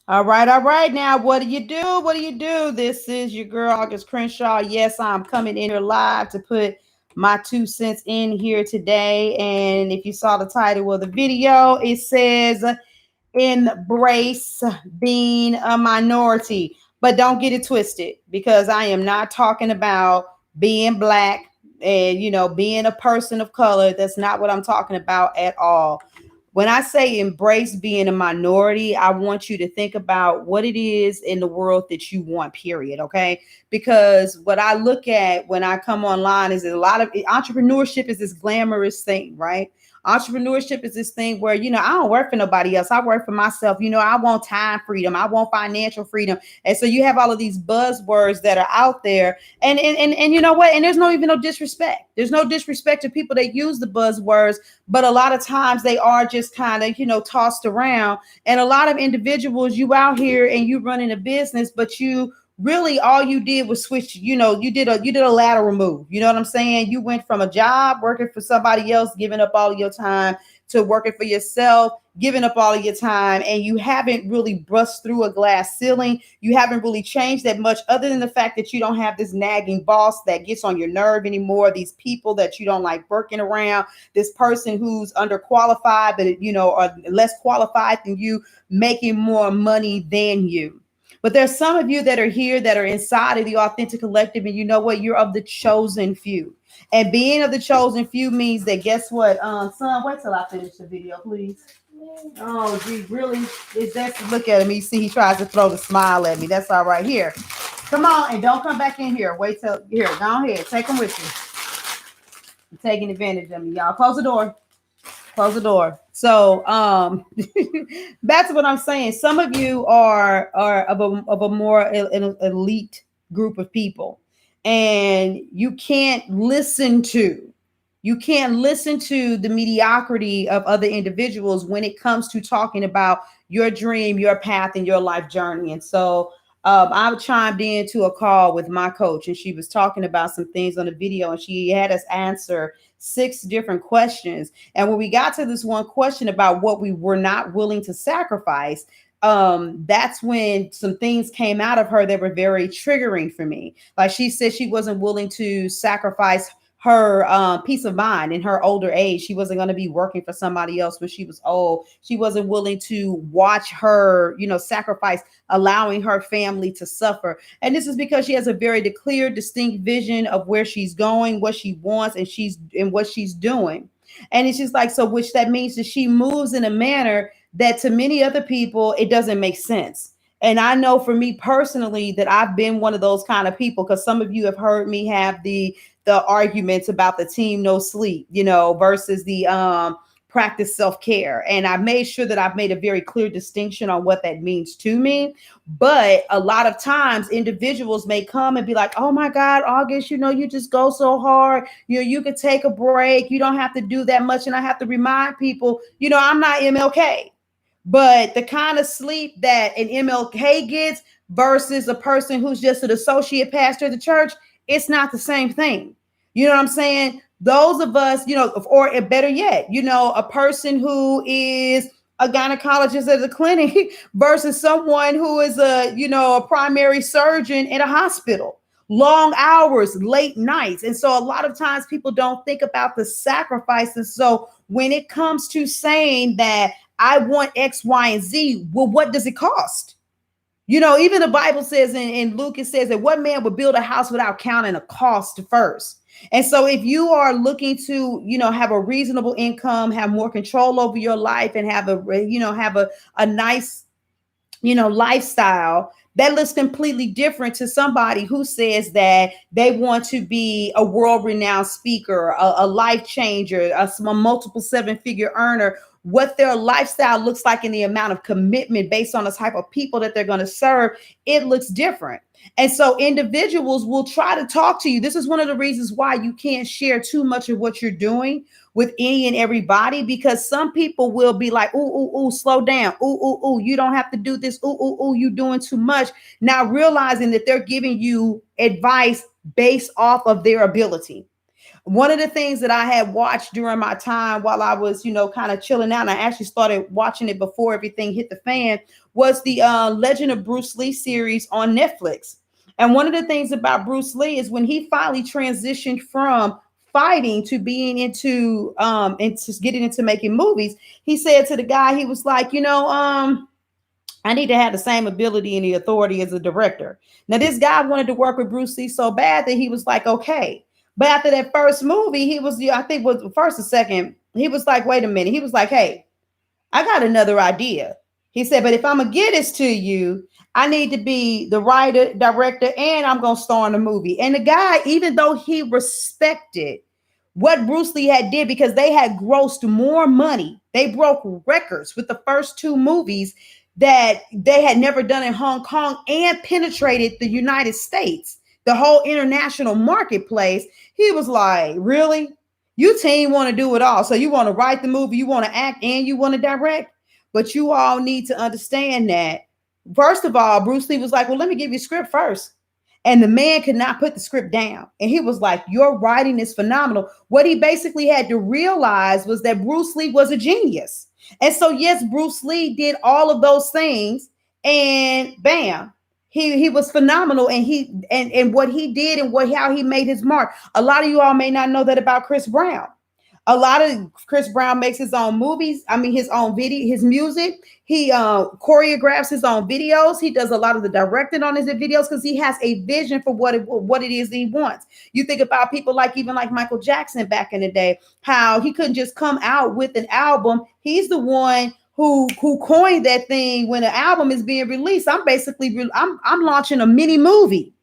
All right, all right. Now, what do you do? What do you do? This is your girl, August Crenshaw. Yes, I'm coming in here live to put my 2 cents in here today. And if you saw the title of the video, it says embrace being a minority. But don't get it twisted because I am not talking about being black and, being a person of color. That's not what I'm talking about at all. When I say embrace being a minority, I want you to think about what it is in the world that you want, period. Okay. Because what I look at when I come online is that a lot of entrepreneurship is this glamorous thing, right? Entrepreneurship is this thing where, I don't work for nobody else. I work for myself. I want time freedom. I want financial freedom. And so you have all of these buzzwords that are out there. And you know what? And there's no even no disrespect. There's no disrespect to people that use the buzzwords, but a lot of times they are just kind of, tossed around. And a lot of individuals, you out here and you running a business, but you really all you did was switch. You did a lateral move. You know what I'm saying? You went from a job working for somebody else, giving up all of your time, to working for yourself, giving up all of your time, and you haven't really brushed through a glass ceiling. You haven't really changed that much, other than the fact that you don't have this nagging boss that gets on your nerve anymore, these people that you don't like working around, this person who's underqualified but or less qualified than you, making more money than you. But there's some of you that are here that are inside of the authentic collective, and you know what? You're of the chosen few. And being of the chosen few means that, guess what? Son, wait till I finish the video, please. Oh, gee, really? Is that, look at him? You see, he tries to throw the smile at me. That's all right. Here, come on, and don't come back in here. Wait till here. Go ahead, take him with you. I'm taking advantage of me, y'all. Close the door. Close the door. So, that's what I'm saying. Some of you are of a more elite group of people, and you can't listen to the mediocrity of other individuals when it comes to talking about your dream, your path, and your life journey. And so, I chimed into a call with my coach, and she was talking about some things on the video, and she had us answer 6 different questions. And when we got to this one question about what we were not willing to sacrifice, that's when some things came out of her that were very triggering for me. Like, she said she wasn't willing to sacrifice her peace of mind in her older age. She wasn't going to be working for somebody else when she was old. She wasn't willing to watch her, sacrifice allowing her family to suffer. And this is because she has a very clear, distinct vision of where she's going, what she wants, and what she's doing. And it's just like, so, which that means that she moves in a manner that to many other people it doesn't make sense. And I know for me personally that I've been one of those kind of people, because some of you have heard me have the arguments about the team no sleep, versus the practice self-care. And I made sure that I've made a very clear distinction on what that means to me. But a lot of times individuals may come and be like, oh my God, August, you just go so hard. You could take a break. You don't have to do that much. And I have to remind people, I'm not MLK. But the kind of sleep that an MLK gets versus a person who's just an associate pastor of the church, it's not the same thing. You know what I'm saying? Those of us, or better yet, a person who is a gynecologist at the clinic versus someone who is a primary surgeon in a hospital. Long hours, late nights. And so a lot of times people don't think about the sacrifices. So when it comes to saying that I want X, Y, and Z, well, what does it cost? Even the Bible says in Luke, it says that what man would build a house without counting a cost first. And so if you are looking to, have a reasonable income, have more control over your life, and have a nice, lifestyle, that looks completely different to somebody who says that they want to be a world renowned speaker, a life changer, a multiple 7-figure earner. What their lifestyle looks like and the amount of commitment based on the type of people that they're going to serve, it looks different. And so individuals will try to talk to you. This is one of the reasons why you can't share too much of what you're doing with any and everybody, because some people will be like, ooh, ooh, ooh, slow down. Ooh, ooh, ooh, you don't have to do this. Ooh, ooh, ooh, you doing too much. Now realizing that they're giving you advice based off of their ability. One of the things that I had watched during my time while I was, kind of chilling out, and I actually started watching it before everything hit the fan, was the Legend of Bruce Lee series on Netflix. And one of the things about Bruce Lee is when he finally transitioned from fighting to being into getting into making movies, he said to the guy, he was like, I need to have the same ability and the authority as a director. Now, this guy wanted to work with Bruce Lee so bad that he was like, okay. But after that first movie, he was, I think was first or second, he was like, wait a minute. He was like, hey, I got another idea. He said, but if I'm going to get this to you, I need to be the writer, director, and I'm going to star in the movie. And the guy, even though he respected what Bruce Lee had did, because they had grossed more money, they broke records with the first two movies that they had never done in Hong Kong and penetrated the United States, the whole international marketplace. He was like, really? You team want to do it all. So you want to write the movie, you want to act, and you want to direct. But you all need to understand that, first of all, Bruce Lee was like, well, let me give you a script first. And the man could not put the script down. And he was like, your writing is phenomenal. What he basically had to realize was that Bruce Lee was a genius. And so, yes, Bruce Lee did all of those things, and bam, he was phenomenal. And and what he did and how he made his mark. A lot of you all may not know that about Chris Brown. A lot of Chris Brown makes his own movies. I mean, his own video, his music. He choreographs his own videos. He does a lot of the directing on his videos because he has a vision for what it is that he wants. You think about people like even like Michael Jackson back in the day, how he couldn't just come out with an album. He's the one who coined that thing. When an album is being released, I'm launching a mini movie.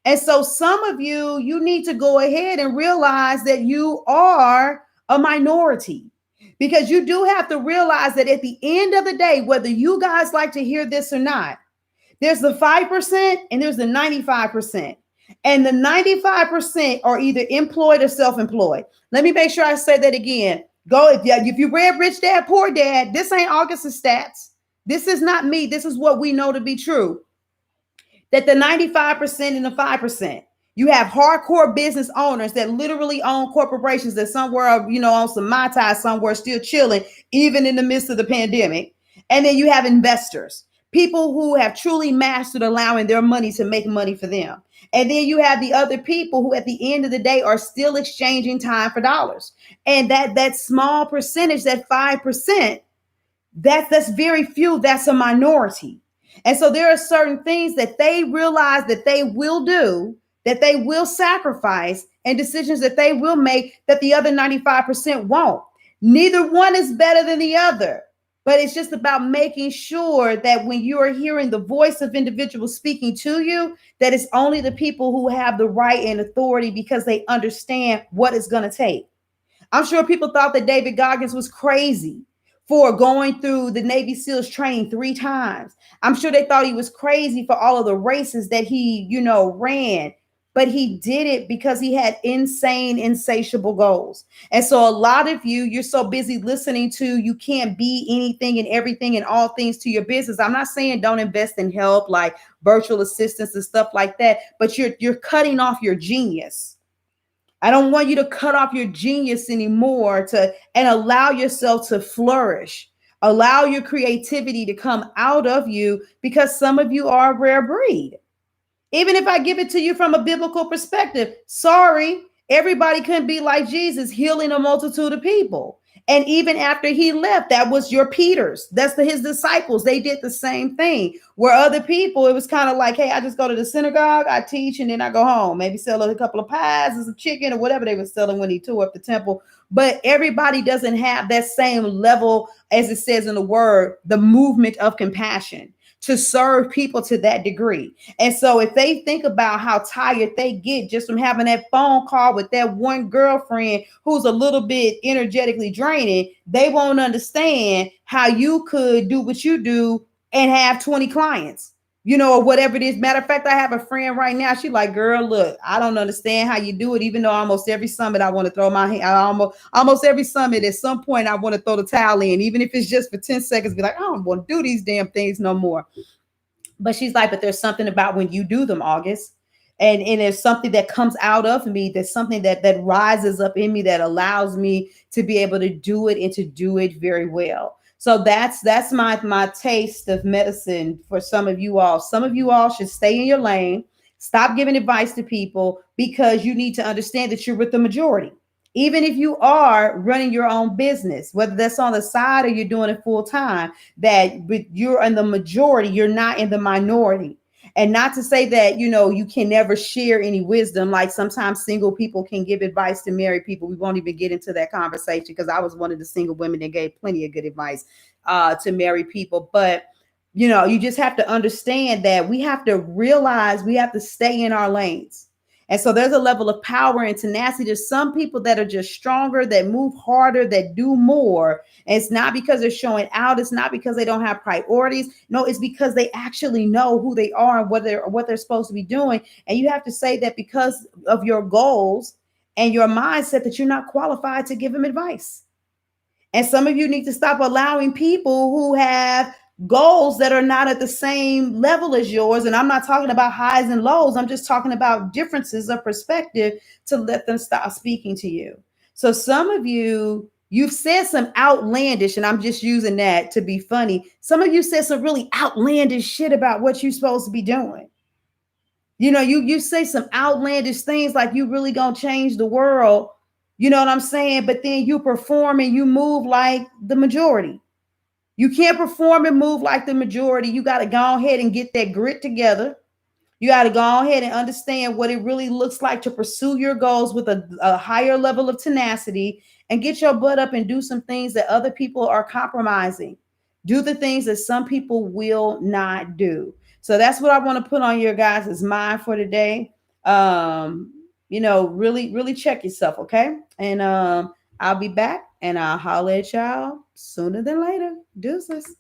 And so some of you need to go ahead and realize that you are a minority, because you do have to realize that at the end of the day, whether you guys like to hear this or not, there's the 5% and there's the 95%. And the 95% are either employed or self-employed. Let me make sure I say that again. If you read Rich Dad, Poor Dad, this ain't August's stats. This is not me. This is what we know to be true. That the 95% and the 5%, you have hardcore business owners that literally own corporations that somewhere, on some Mai Tai somewhere still chilling, even in the midst of the pandemic. And then you have investors, people who have truly mastered allowing their money to make money for them. And then you have the other people who at the end of the day are still exchanging time for dollars. And that small percentage, that 5%, that's very few. That's a minority. And so there are certain things that they realize that they will do, that they will sacrifice, and decisions that they will make that the other 95% won't. Neither one is better than the other, but it's just about making sure that when you are hearing the voice of individuals speaking to you, that it's only the people who have the right and authority because they understand what it's going to take. I'm sure people thought that David Goggins was crazy for going through the Navy SEALs training 3 times. I'm sure they thought he was crazy for all of the races that he, ran. But he did it because he had insane, insatiable goals. And so a lot of you're so busy listening to, you can't be anything and everything and all things to your business. I'm not saying don't invest in help like virtual assistants and stuff like that, but you're cutting off your genius. I don't want you to cut off your genius anymore and allow yourself to flourish. Allow your creativity to come out of you, because some of you are a rare breed. Even if I give it to you from a biblical perspective, sorry, everybody couldn't be like Jesus, healing a multitude of people. And even after he left, that was your Peters. That's his disciples. They did the same thing. Where other people, it was kind of like, hey, I just go to the synagogue, I teach, and then I go home. Maybe sell a couple of pies and some chicken or whatever they were selling when he tore up the temple. But everybody doesn't have that same level, as it says in the word, the movement of compassion to serve people to that degree. And so if they think about how tired they get just from having that phone call with that one girlfriend who's a little bit energetically draining, they won't understand how you could do what you do and have 20 clients, or whatever it is. Matter of fact, I have a friend right now. She's like, girl, look, I don't understand how you do it. Even though almost every summit I want to throw my hand, almost every summit at some point I want to throw the towel in, even if it's just for 10 seconds, be like, I don't want to do these damn things no more. But she's like, but there's something about when you do them, August, And there's something that comes out of me, there's something that rises up in me that allows me to be able to do it and to do it very well. So that's my taste of medicine for some of you all. Some of you all should stay in your lane. Stop giving advice to people, because you need to understand that you're with the majority. Even if you are running your own business, whether that's on the side or you're doing it full time, that you're in the majority, you're not in the minority. And not to say that, you can never share any wisdom. Like sometimes single people can give advice to married people. We won't even get into that conversation, because I was one of the single women that gave plenty of good advice to married people. But you just have to understand that we have to realize we have to stay in our lanes. And so there's a level of power and tenacity. There's some people that are just stronger, that move harder, that do more. And it's not because they're showing out. It's not because they don't have priorities. No, it's because they actually know who they are and what they're supposed to be doing. And you have to say that because of your goals and your mindset, that you're not qualified to give them advice. And some of you need to stop allowing people who have goals that are not at the same level as yours. And I'm not talking about highs and lows. I'm just talking about differences of perspective, to let them stop speaking to you. So some of you, you've said some outlandish, and I'm just using that to be funny. Some of you said some really outlandish shit about what you're supposed to be doing. You say some outlandish things like you really gonna change the world. You know what I'm saying? But then you perform and you move like the majority. You can't perform and move like the majority. You got to go ahead and get that grit together. You got to go ahead and understand what it really looks like to pursue your goals with a higher level of tenacity, and get your butt up and do some things that other people are compromising. Do the things that some people will not do. So that's what I want to put on your guys' mind for today. Really, really check yourself, okay? And I'll be back and I'll holler at y'all sooner than later. Deuces.